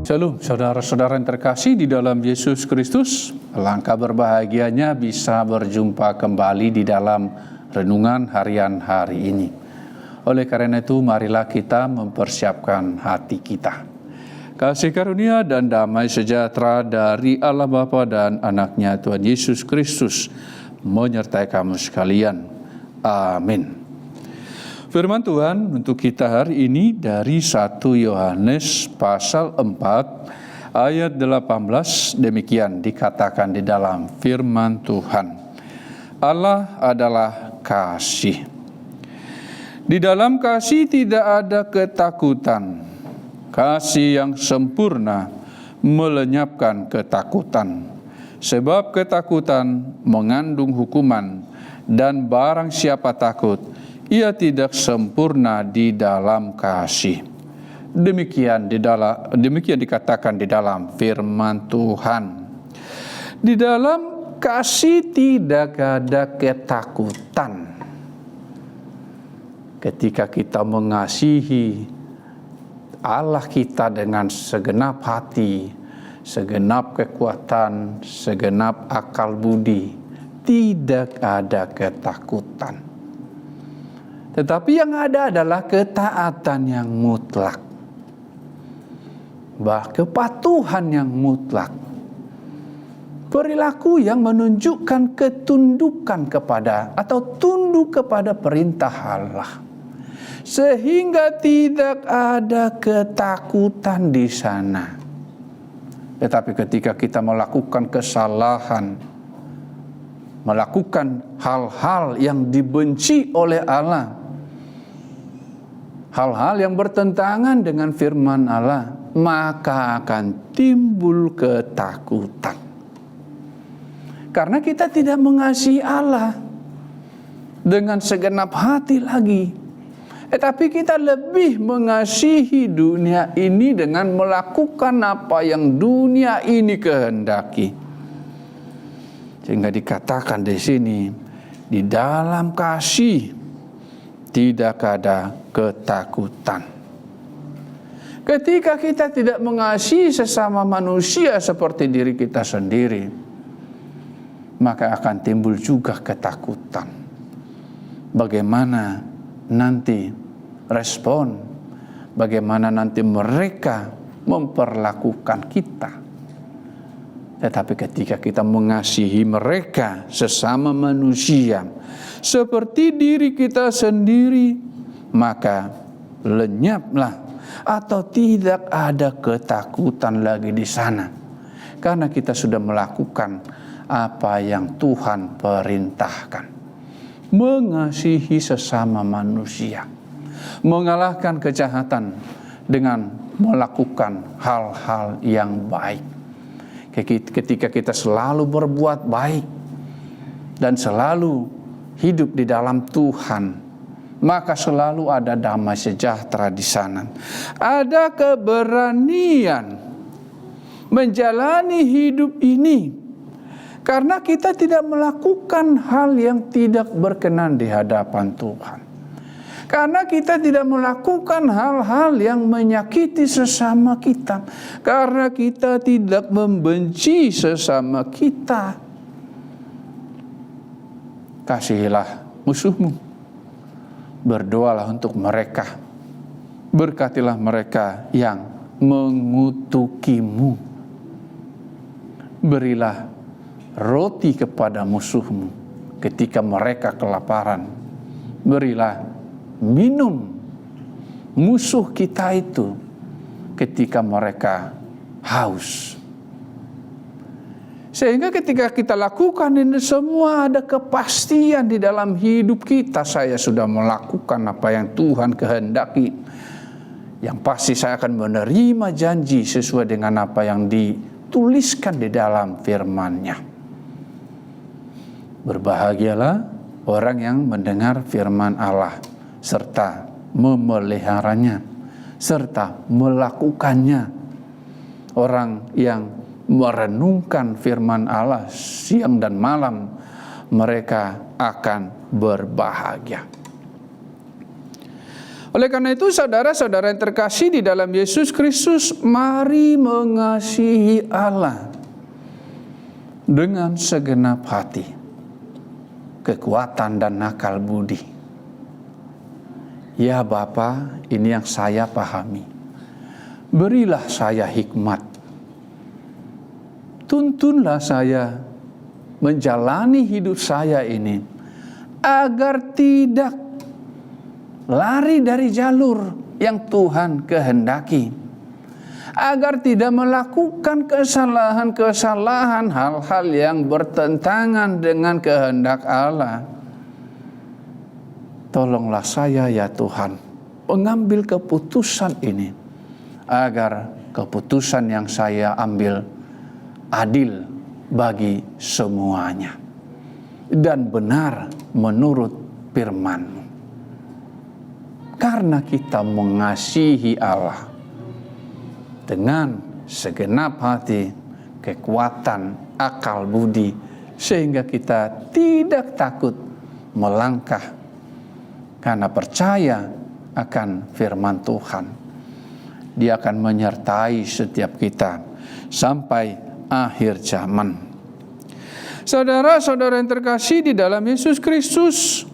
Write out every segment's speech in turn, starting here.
Shalom, saudara-saudara yang terkasih di dalam Yesus Kristus. Alangkah berbahagianya bisa berjumpa kembali di dalam renungan harian hari ini. Oleh karena itu, marilah kita mempersiapkan hati kita. Kasih karunia dan damai sejahtera dari Allah Bapa dan Anak-Nya Tuhan Yesus Kristus menyertai kamu sekalian. Amin. Firman Tuhan untuk kita hari ini dari 1 Yohanes pasal 4 ayat 18, demikian dikatakan di dalam firman Tuhan. Allah adalah kasih. Di dalam kasih tidak ada ketakutan. Kasih yang sempurna melenyapkan ketakutan. Sebab ketakutan mengandung hukuman, dan barang siapa takut, ia tidak sempurna di dalam kasih. Demikian dikatakan di dalam firman Tuhan. Di dalam kasih tidak ada ketakutan. Ketika kita mengasihi Allah kita dengan segenap hati, segenap kekuatan, segenap akal budi, tidak ada ketakutan. Tetapi yang ada adalah ketaatan yang mutlak, kepatuhan yang mutlak, perilaku yang menunjukkan ketundukan kepada atau tunduk kepada perintah Allah, sehingga tidak ada ketakutan di sana. Tetapi ketika kita melakukan kesalahan, melakukan hal-hal yang dibenci oleh Allah, hal-hal yang bertentangan dengan firman Allah, maka akan timbul ketakutan. Karena kita tidak mengasihi Allah dengan segenap hati lagi. Tetapi kita lebih mengasihi dunia ini dengan melakukan apa yang dunia ini kehendaki. Sehingga dikatakan di sini, di dalam kasih tidak ada ketakutan. Ketika kita tidak mengasihi sesama manusia seperti diri kita sendiri, maka akan timbul juga ketakutan. Bagaimana nanti respon, bagaimana nanti mereka memperlakukan kita. Tetapi ketika kita mengasihi mereka sesama manusia seperti diri kita sendiri, maka lenyaplah atau tidak ada ketakutan lagi di sana. Karena kita sudah melakukan apa yang Tuhan perintahkan. Mengasihi sesama manusia. Mengalahkan kejahatan dengan melakukan hal-hal yang baik. Ketika kita selalu berbuat baik dan selalu hidup di dalam Tuhan, maka selalu ada damai sejahtera di sana. Ada keberanian menjalani hidup ini karena kita tidak melakukan hal yang tidak berkenan di hadapan Tuhan. Karena kita tidak melakukan hal-hal yang menyakiti sesama kita. Karena kita tidak membenci sesama kita. Kasihilah musuhmu. Berdoalah untuk mereka. Berkatilah mereka yang mengutukimu. Berilah roti kepada musuhmu ketika mereka kelaparan. Berilah minum musuh kita itu ketika mereka haus. Sehingga ketika kita lakukan ini semua, ada kepastian di dalam hidup kita. Saya sudah melakukan apa yang Tuhan kehendaki. Yang pasti saya akan menerima janji sesuai dengan apa yang dituliskan di dalam firman-Nya. Berbahagialah orang yang mendengar firman Allah serta memeliharanya, serta melakukannya. Orang yang merenungkan firman Allah siang dan malam, mereka akan berbahagia. Oleh karena itu, saudara-saudara yang terkasih di dalam Yesus Kristus, mari mengasihi Allah dengan segenap hati, kekuatan dan akal budi. Ya Bapa, ini yang saya pahami. Berilah saya hikmat. Tuntunlah saya menjalani hidup saya ini agar tidak lari dari jalur yang Tuhan kehendaki, agar tidak melakukan kesalahan-kesalahan, hal-hal yang bertentangan dengan kehendak Allah. Tolonglah saya ya Tuhan, mengambil keputusan ini, agar keputusan yang saya ambil adil bagi semuanya dan benar menurut firman-Mu. Karena kita mengasihi Allah dengan segenap hati, kekuatan, akal budi, sehingga kita tidak takut melangkah karena percaya akan firman Tuhan. Dia akan menyertai setiap kita sampai akhir zaman. Saudara-saudara yang terkasih di dalam Yesus Kristus,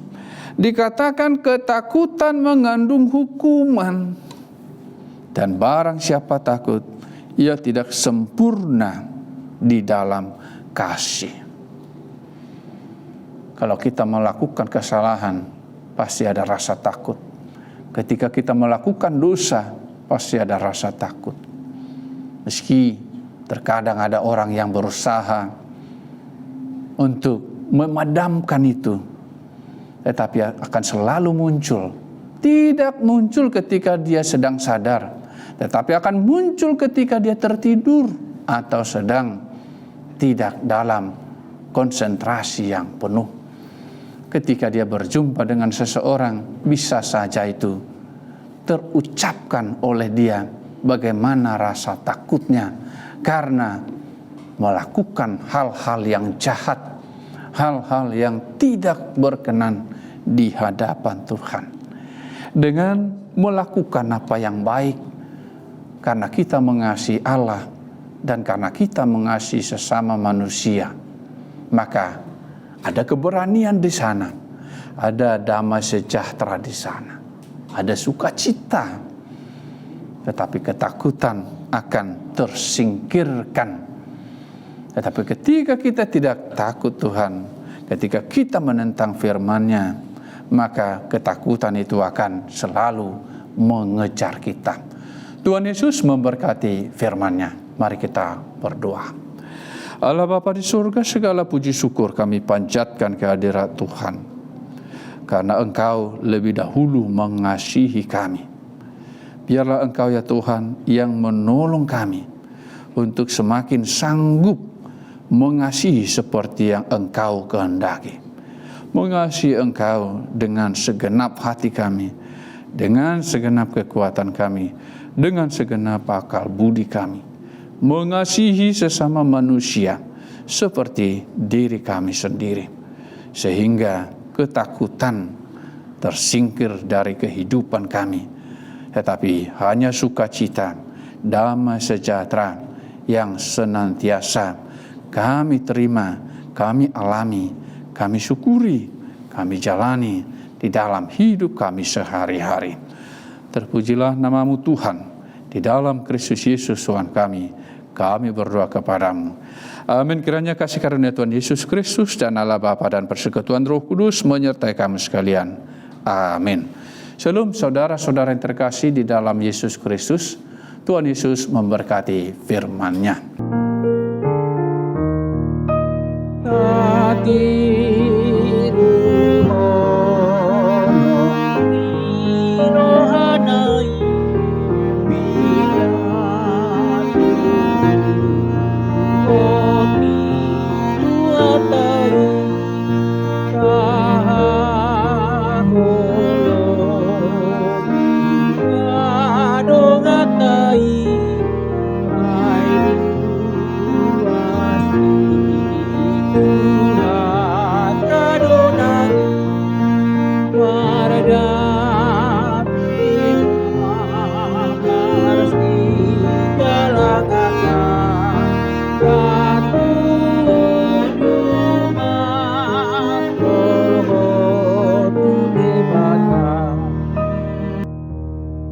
dikatakan ketakutan mengandung hukuman, dan barang siapa takut, ia tidak sempurna di dalam kasih. Kalau kita melakukan kesalahan, pasti ada rasa takut. Ketika kita melakukan dosa, pasti ada rasa takut. Meski terkadang ada orang yang berusaha untuk memadamkan itu, tetapi akan selalu muncul. Tidak muncul ketika dia sedang sadar, tetapi akan muncul ketika dia tertidur atau sedang tidak dalam konsentrasi yang penuh. Ketika dia berjumpa dengan seseorang, bisa saja itu terucapkan oleh dia bagaimana rasa takutnya karena melakukan hal-hal yang jahat, hal-hal yang tidak berkenan di hadapan Tuhan. Dengan melakukan apa yang baik, karena kita mengasihi Allah dan karena kita mengasihi sesama manusia, maka ada keberanian di sana, ada damai sejahtera di sana, ada sukacita, tetapi ketakutan akan tersingkirkan. Tetapi ketika kita tidak takut Tuhan, ketika kita menentang firman-Nya, maka ketakutan itu akan selalu mengejar kita. Tuhan Yesus memberkati firman-Nya. Mari kita berdoa. Allah Bapa di surga, segala puji syukur kami panjatkan kehadirat Tuhan, karena Engkau lebih dahulu mengasihi kami. Biarlah Engkau ya Tuhan yang menolong kami untuk semakin sanggup mengasihi seperti yang Engkau kehendaki. Mengasihi Engkau dengan segenap hati kami, dengan segenap kekuatan kami, dengan segenap akal budi kami. Mengasihi sesama manusia seperti diri kami sendiri, sehingga ketakutan tersingkir dari kehidupan kami, tetapi hanya sukacita, damai sejahtera yang senantiasa kami terima, kami alami, kami syukuri, kami jalani di dalam hidup kami sehari-hari. Terpujilah nama-Mu Tuhan, di dalam Kristus Yesus Tuhan kami berdoa kepadamu. Amin. Kiranya kasih karunia Tuhan Yesus Kristus dan Allah Bapa dan persekutuan Roh Kudus menyertai kamu sekalian. Amin. Shalom saudara-saudara yang terkasih di dalam Yesus Kristus. Tuhan Yesus memberkati firman-Nya.